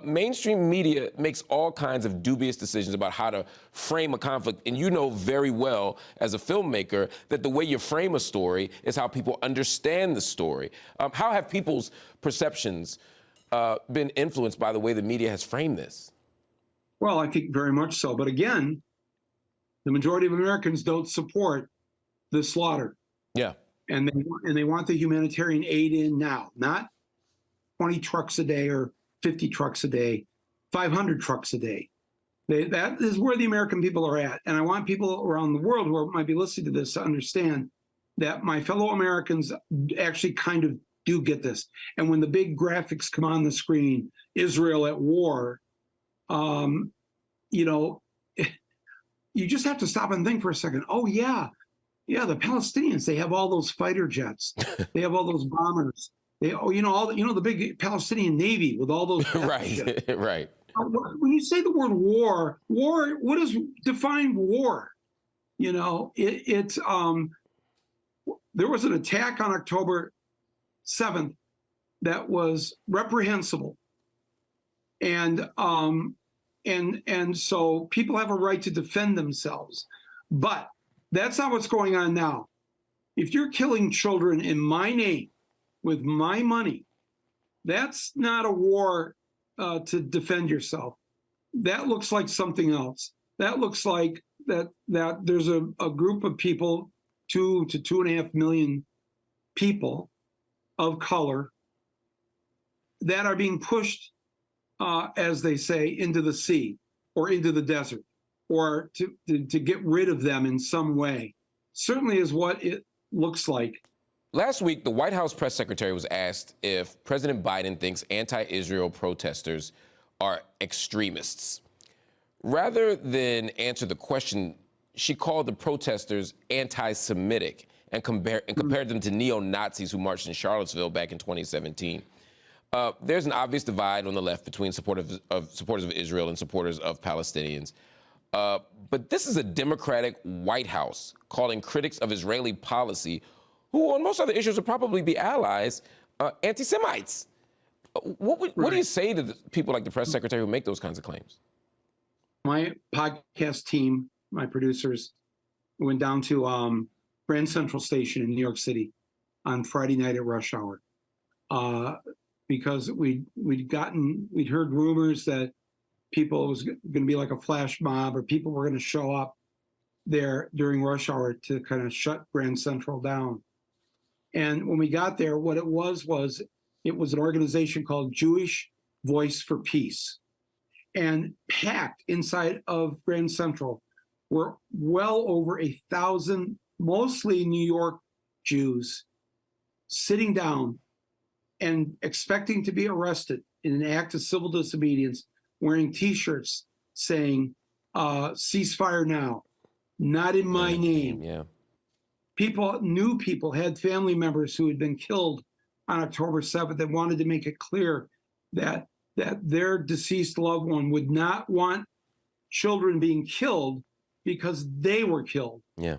Mainstream media makes all kinds of dubious decisions about how to frame a conflict, and you know very well as a filmmaker that the way you frame a story is how people understand the story. How have people's perceptions been influenced by the way the media has framed this? Well, I think very much so. But again, the majority of Americans don't support the slaughter. Yeah. And they want the humanitarian aid in now, not 20 trucks a day or 50 trucks a day, 500 trucks a day. That is where the American people are at. And I want people around the world who might be listening to this to understand that my fellow Americans actually kind of do get this. And when the big graphics come on the screen, Israel at war, you know, you just have to stop and think for a second. Oh, yeah, the Palestinians, they have all those fighter jets. They have all those bombers. The big Palestinian Navy with all those right, right. When you say the word war, what does define war? You know, there was an attack on October 7th that was reprehensible, and so people have a right to defend themselves, but that's not what's going on now. If you're killing children in my name with my money, that's not a war to defend yourself. That looks like something else. That looks like that there's a group of people, 2 to 2.5 million people of color that are being pushed, as they say, into the sea or into the desert, or to get rid of them in some way. Certainly is what it looks like. Last week, the White House press secretary was asked if President Biden thinks anti-Israel protesters are extremists. Rather than answer the question, she called the protesters anti-Semitic and compared them to neo-Nazis who marched in Charlottesville back in 2017. There's an obvious divide on the left between supporters of Israel and supporters of Palestinians. But this is a Democratic White House calling critics of Israeli policy, who on most other issues would probably be allies, anti-Semites. What do you say to people like the press secretary who make those kinds of claims? My podcast team, my producers, went down to Grand Central Station in New York City on Friday night at rush hour, because we'd heard rumors that people was going to be like a flash mob, or people were going to show up there during rush hour to kind of shut Grand Central down. And when we got there, what it was an organization called Jewish Voice for Peace. And packed inside of Grand Central were well over 1,000, mostly New York Jews, sitting down and expecting to be arrested in an act of civil disobedience, wearing T-shirts saying, ceasefire now, not in my name. Yeah. People had family members who had been killed on October 7th and wanted to make it clear that their deceased loved one would not want children being killed because they were killed. Yeah.